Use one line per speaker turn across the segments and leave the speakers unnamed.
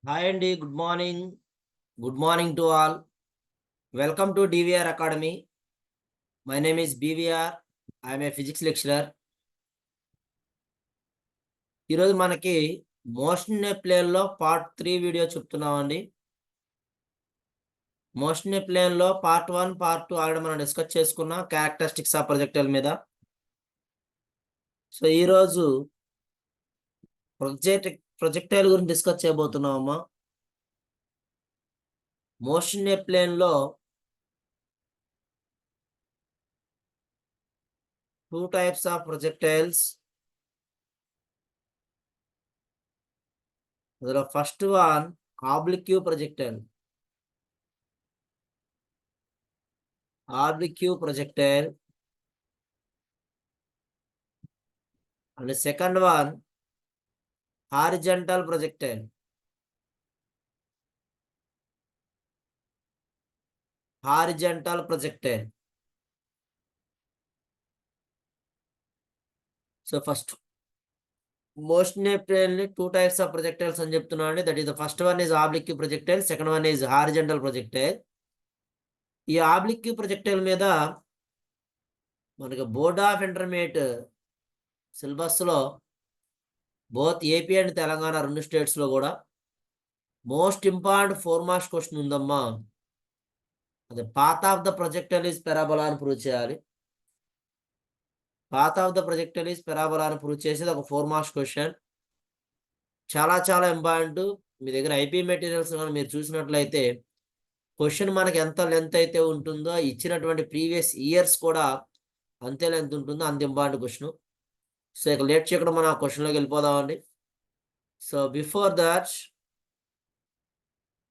Hi అండి. Good morning. Good morning to all. Welcome to DVR academy. My name is BVR. I'm a physics lecturer. ఈరోజు మనకి motion ఏ ప్లేన్లో part 3 video చెప్తున్నామండి. Motion ఏ ప్లేన్లో part 1, part 2 already మనం discuss చేసుకున్నాం characteristics of projectile మీద. So ఈరోజు projectile గురించి discuss చేయబోతున్నామమ్మా. Motion ఏ ప్లేన్లో 2 types of projectiles. అందులో first one oblique projectile. Oblique projectile. And the second one horizontal projectile. Horizontal projectile. So first motion plane 2 types of projectiles అని చెప్తున్నాను. That is the first one is oblique projectile, second one is horizontal projectile. ఈ oblique projectile మీద మనకి board of intermediate syllabus లో both AP and Telangana 2 states లో కూడా most important 4 marks question ఉందమ్మా. అదే path of the projectile is parabola అని prove చేయాలి. Path of the projectile is parabola అని ప్రూవ్ చేసేది ఒక 4 మార్క్స్ క్వశ్చన్. చాలా చాలా ఇంపార్టెంట్. మీ దగ్గర ఐపీ మెటీరియల్స్ కానీ మీరు చూసినట్లయితే క్వశ్చన్ మనకి ఎంత లెంత్ అయితే ఉంటుందో ఇచ్చినటువంటి ప్రీవియస్ ఇయర్స్ కూడా అంతే లెంత్ ఉంటుందో అంత ఇంపార్టెంట్ క్వశ్చన్. సో ఇక లేట్ చేయకుండా మనం ఆ క్వశ్చన్లోకి వెళ్ళిపోదామండి. So before that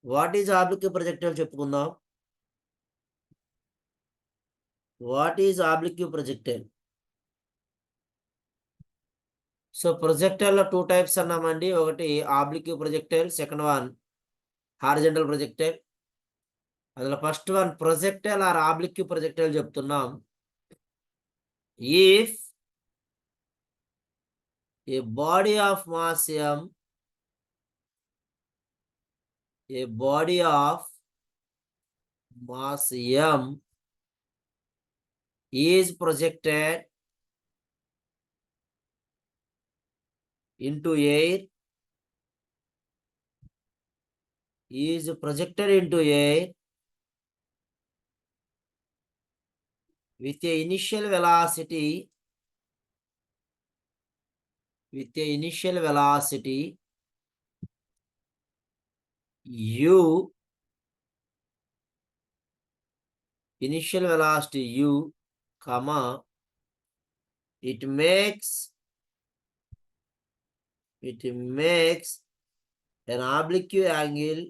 what is oblique projectile చెప్పుకుందాం. What is oblique projectile? So ప్రొజెక్టైల్లో 2 టైప్స్ అన్నామండి. ఒకటి oblique projectile, second one horizontal projectile. అందులో first one projectile or oblique projectile చెప్తున్నాం. If a body of mass m, a body of mass m is projected into air, is projected into air with a initial velocity, u, initial velocity u, comma, it makes an oblique angle,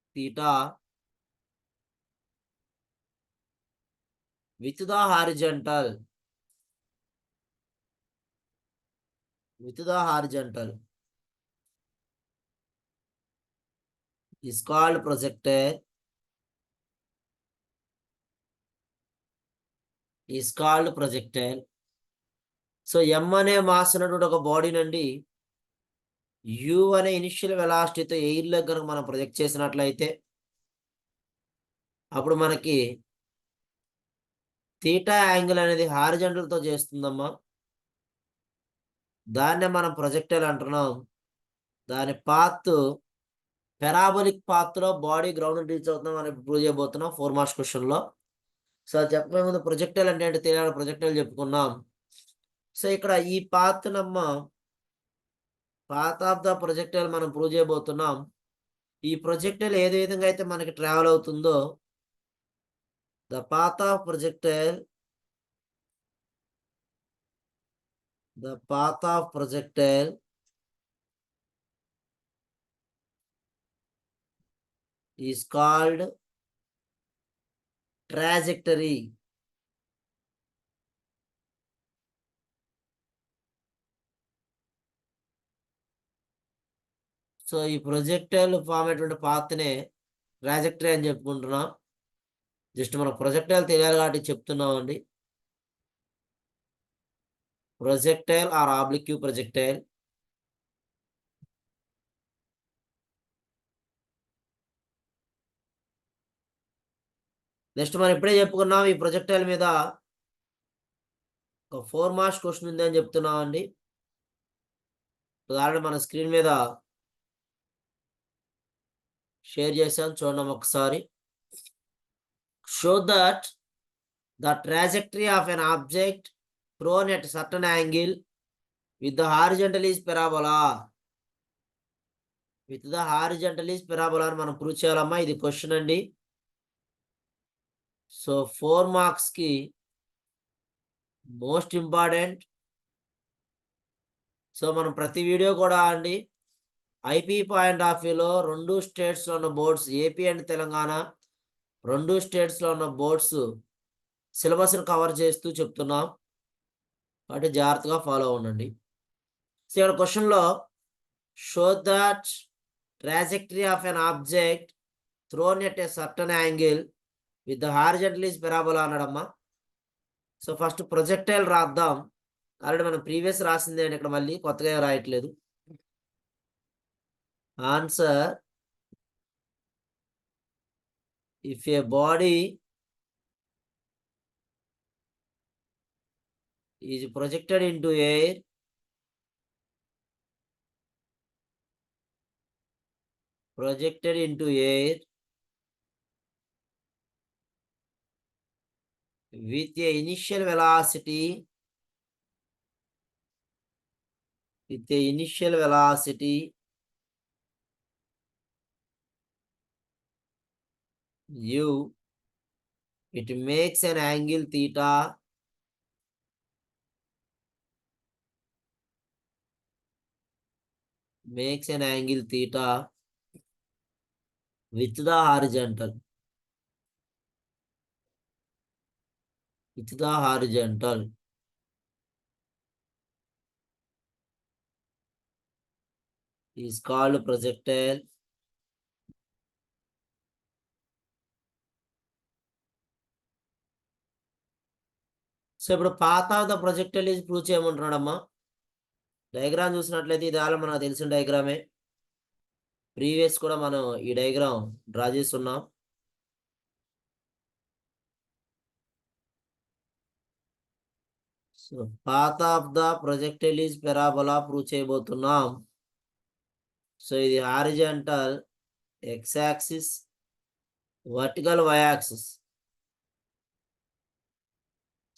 theta with the horizontal, is called projectile. So m అనే mass ఉన్నటువంటి ఒక body నుండి u అనే initial వెలాసిటీతో ఎయిర్లో కనుక మనం project చేసినట్లయితే అప్పుడు మనకి థీటా యాంగిల్ అనేది హారిజంటల్తో చేస్తుందమ్మా. దాన్నే మనం ప్రొజెక్టైల్ అంటున్నాం. దాని పాత్ పెరాబోలిక్ పాత్లో బాడీ గ్రౌండ్ రీచ్ అవుతున్నాం అని ప్రూవ్ చేయబోతున్నాం 4 మార్క్స్ క్వశ్చన్లో. సో చెప్పే ముందు ప్రొజెక్టైల్ అంటే ఏంటి తెలియాలి. ప్రొజెక్టైల్ చెప్పుకున్నాం. సో ఇక్కడ ఈ పాత్ ఆఫ్ ద ప్రొజెక్టైల్ మనం ప్రూవ్ చేయబోతున్నాం. ఈ ప్రొజెక్టైల్ ఏ విధంగా అయితే మనకి ట్రావెల్ అవుతుందో the path of projectile is called trajectory. So ఈ ప్రొజెక్టైల్ ఫామ్ అయినటువంటి పాత్నే ట్రాజెక్టరీ అని చెప్పుకుంటున్నాం. జస్ట్ మనం ప్రొజెక్టైల్ తెలియాలి కాబట్టి చెప్తున్నాం అండి. projectile or oblique projectile. Next మనం ఇప్పుడే చెప్పుకున్నాం ఈ ప్రొజెక్టైల్ మీద ఒక 4 మార్క్స్ క్వశ్చన్ ఉంది అని చెప్తున్నాం అండి. ఉదాహరణ మన స్క్రీన్ మీద షేర్ చేశాం చూడండి ఒకసారి. Show that the trajectory of an object thrown at a certain angle with the horizontal is parabola. With the horizontal is parabola అని మనం ప్రూవ్ చేయాలమ్మా. ఇది క్వశ్చన్ అండి. సో 4 మార్క్స్ కి మోస్ట్ ఇంపార్టెంట్. సో మనం ప్రతి వీడియో కూడా అండి ఐపీ పాయింట్ ఆఫ్ వ్యూలో 2 స్టేట్స్లో ఉన్న బోర్డ్స్ ఏపీ అండ్ తెలంగాణ 2 స్టేట్స్లో ఉన్న బోర్డ్స్ సిలబస్ని కవర్ చేస్తూ చెప్తున్నాం కాబట్టి జాగ్రత్తగా ఫాలో అవ్వండి. సో ఇక్కడ క్వశ్చన్లో show that trajectory of an object thrown at a certain angle with the horizontal is parabola అన్నాడమ్మా. సో ఫస్ట్ ప్రొజెక్టైల్ రాద్దాం. ఆల్రెడీ మనం ప్రీవియస్ రాసింది అని ఇక్కడ మళ్ళీ కొత్తగా ఏం రాయట్లేదు. Answer if a body is projected into air with a initial velocity u, it makes an angle theta with the horizontal is called projectile. So ఇప్పుడు path of the projectile is prove చేయమంటున్నాడమ్మా. Diagram చూసినట్లయితే ఇది already మనకు తెలిసిన డయాగ్రామే. Previous కూడా మనం ఈ diagram draw చేస్తున్నాం. So path of the projectile is parabola prove చేయబోతున్నాం. సో ఇది horizontal x axis, vertical y axis.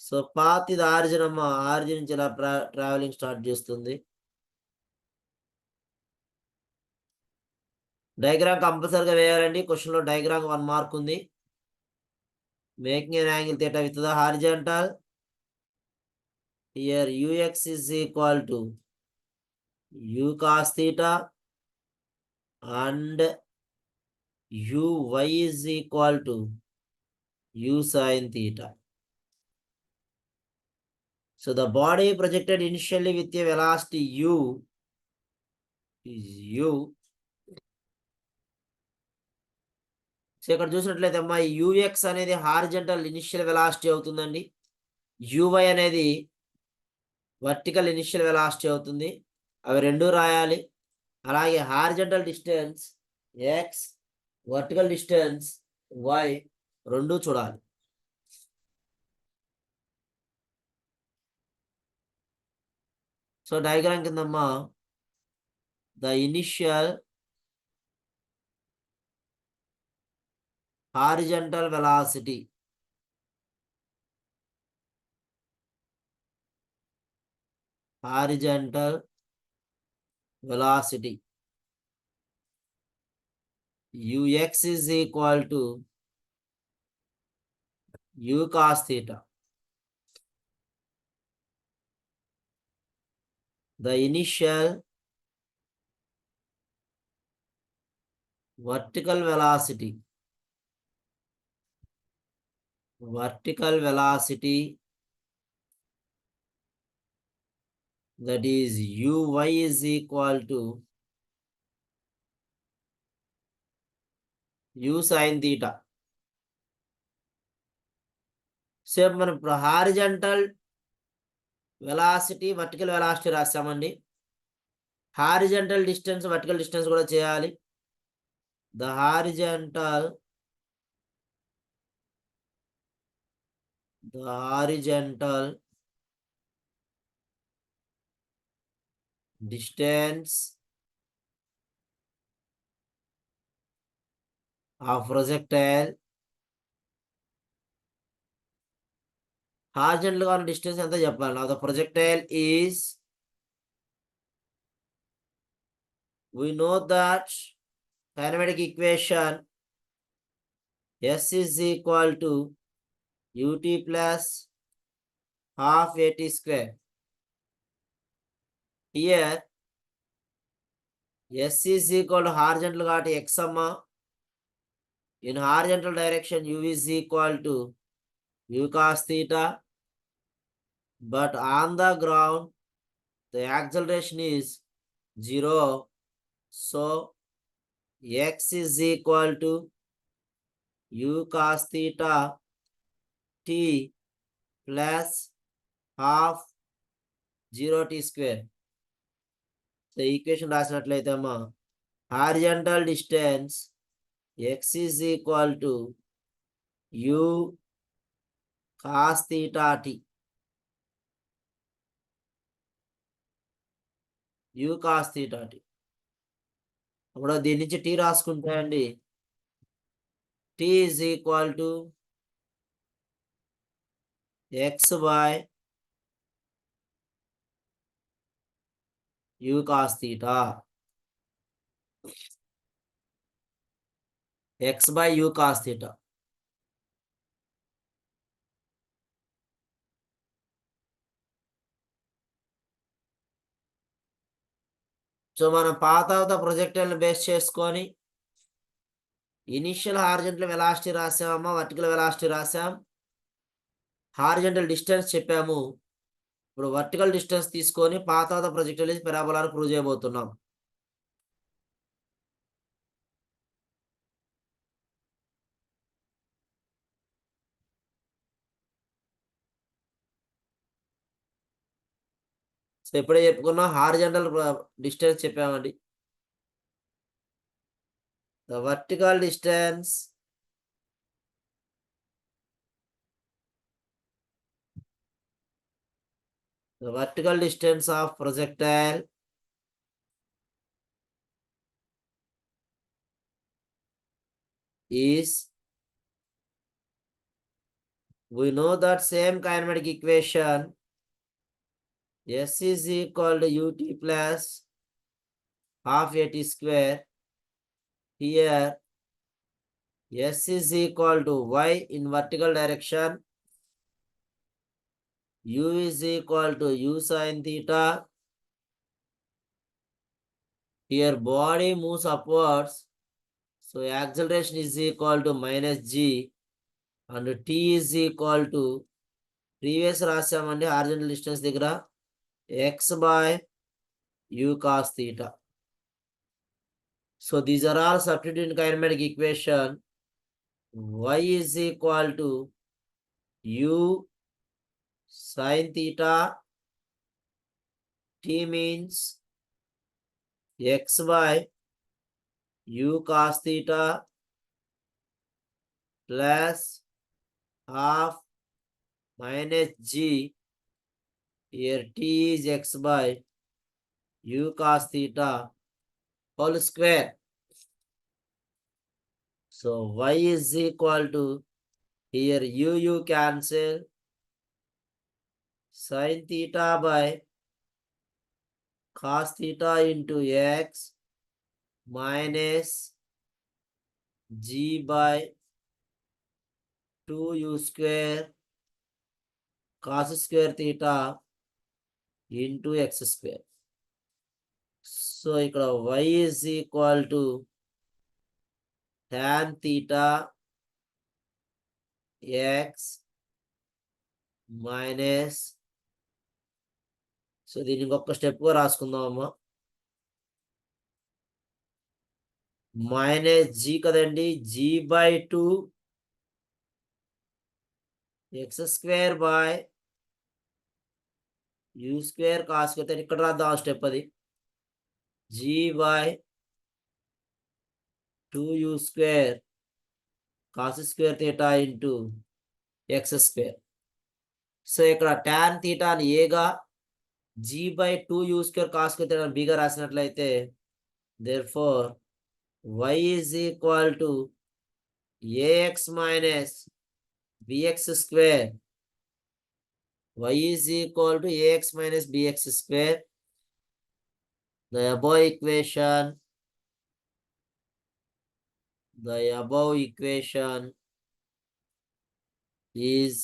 So path ఇది ఆరిజిన్ అమ్మా. ఆరిజిన్ నుంచి ఇలా ట్రావెలింగ్ స్టార్ట్ చేస్తుంది. డయాగ్రామ్ కంపల్సరీగా వేయాలండి. క్వశ్చన్లో డయాగ్రామ్ 1 మార్క్ ఉంది. Making an angle theta with the horizontal. Here ux is equal to u cos theta and uy is equal to u sin theta. So the body projected initially with a velocity u is u. So ఇక్కడ చూసినట్లయితే అమ్మా ux అనేది horizontal initial velocity అవుతుందండి. uy అనేది vertical initial velocity అవుతుంది. అవి రెండు రాయాలి. అలాగే horizontal distance x, vertical distance y రెండు చూడాలి. సో డయాగ్రామ్ కిందమ్మా the initial horizontal velocity ux is equal to u cos theta. The initial vertical velocity that is uy is equal to u sin theta. So మనం ఇప్పుడు horizontal velocity vertical velocity రాసామండి. Horizontal distance vertical distance కూడా చేయాలి. The horizontal distance of projectile, horizontal గా ఉన్న distance ఎంత చెప్పాలి. Now the projectile is, we know that kinematic equation S is equal to ut plus half at square. Here S is equal to horizontal got x amma. In horizontal direction u is equal to u cos theta, but on the ground the acceleration is 0, so x is equal to u cos theta t plus half 0t square. So equation రాసినట్లయితే అమ్మా horizontal distance x is equal to u cos theta t, u cos theta t. అప్పుడు దీని నుంచి t రాసుకుంటే అండి t is equal to x by u cos theta, x by u cos theta. So మనం path of the projectile base చేసుకొని initial horizontal velocity రాసామమ్మా, vertical velocity రాసాం, horizontal distance చెప్పాము. ఇప్పుడు వర్టికల్ డిస్టెన్స్ తీసుకొని path of the projectile is parabola అని prove చేయబోతున్నాం. So ఇప్పుడే చెప్పుకున్నాం హారిజంటల్ డిస్టెన్స్ చెప్పామండి. The vertical distance of projectile is, we know that same kinematic equation S is equal to ut plus half at square. Here S is equal to y in vertical direction, u is equal to u sin theta. Here body moves upwards, so acceleration is equal to minus g, and t is equal to previous రాసామండి horizontal distance దగ్గర x by u cos theta. So these are all substituted in kinematic equation. Y is equal to u sin theta, t means x by u cos theta plus half minus g. Here t is x by u cos theta whole square. So y is equal to, here u cancel, sin theta by cos theta into x minus g by 2u square cos square theta into x square. So ఇక్కడ y is equal to tan theta x minus, so దీన్ని ఇంకొక step గా రాసుకుందామమ్మా, minus g కదండి, g by 2 x square by u square cos square ఇక్కడ రాద్దాం step అది g by 2u square cos square theta into x square. So ఇక్కడ tan థీటాని ఏగా g by 2u square cos square theta బిగా రాసినట్లయితే therefore y is equal to ax minus bx square. Y is equal to ax minus bx square. The above equation is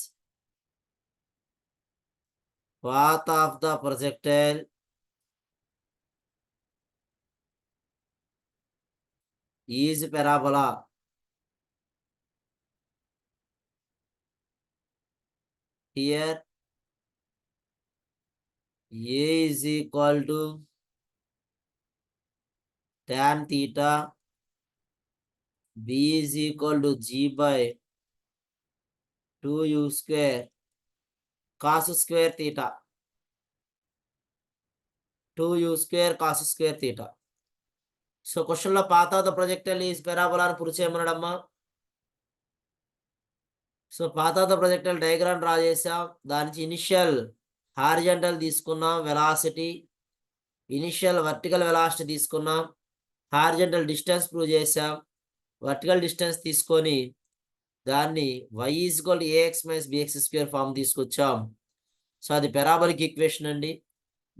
path of the projectile is parabola. Here a is equal to tan theta, b is equal to g by 2u square cos square theta, 2u square cos square theta. So question లో path of the projectile is parabola అని prove చేయమన్నాడమ్మా. So path of the projectile diagram draw చేసాం. దాని నుంచి initial horizontal తీసుకున్నాం, velocity initial vertical velocity తీసుకున్నాం, horizontal distance prove చేసాం, vertical distance తీసుకొని దాన్ని y is equal to ax minus bx square form తీసుకొచ్చాం. సో అది పారాబోలిక్ ఈక్వేషన్ అండి.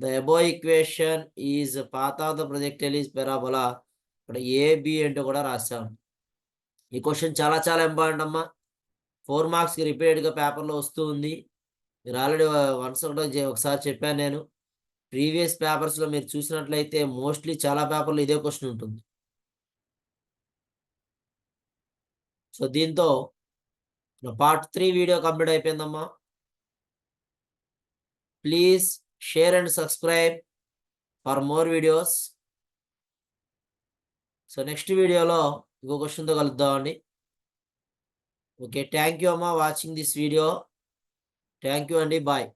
The above equation is path of the projectile is parabola. ఇక్కడ AB అంటే కూడా రాసాం. ఈ క్వశ్చన్ చాలా చాలా ఇంపార్టెంట్ అమ్మా. 4 మార్క్స్కి రిపీటెడ్గా పేపర్లో వస్తూ ఉంది. మీరు ఆల్రెడీ వన్స్ ఒకసారి చెప్పాను నేను. ప్రీవియస్ పేపర్స్లో మీరు చూసినట్లయితే మోస్ట్లీ చాలా పేపర్లు ఇదే క్వశ్చన్ ఉంటుంది. సో దీంతో పార్ట్ 3 వీడియో కంప్లీట్ అయిపోయిందమ్మా. Please share and subscribe for more videos. So next వీడియోలో ఇంకో క్వశ్చన్తో కలుద్దామండి. ఓకే, థ్యాంక్ యూ అమ్మా watching this video. Thank you అండి, బాయ్.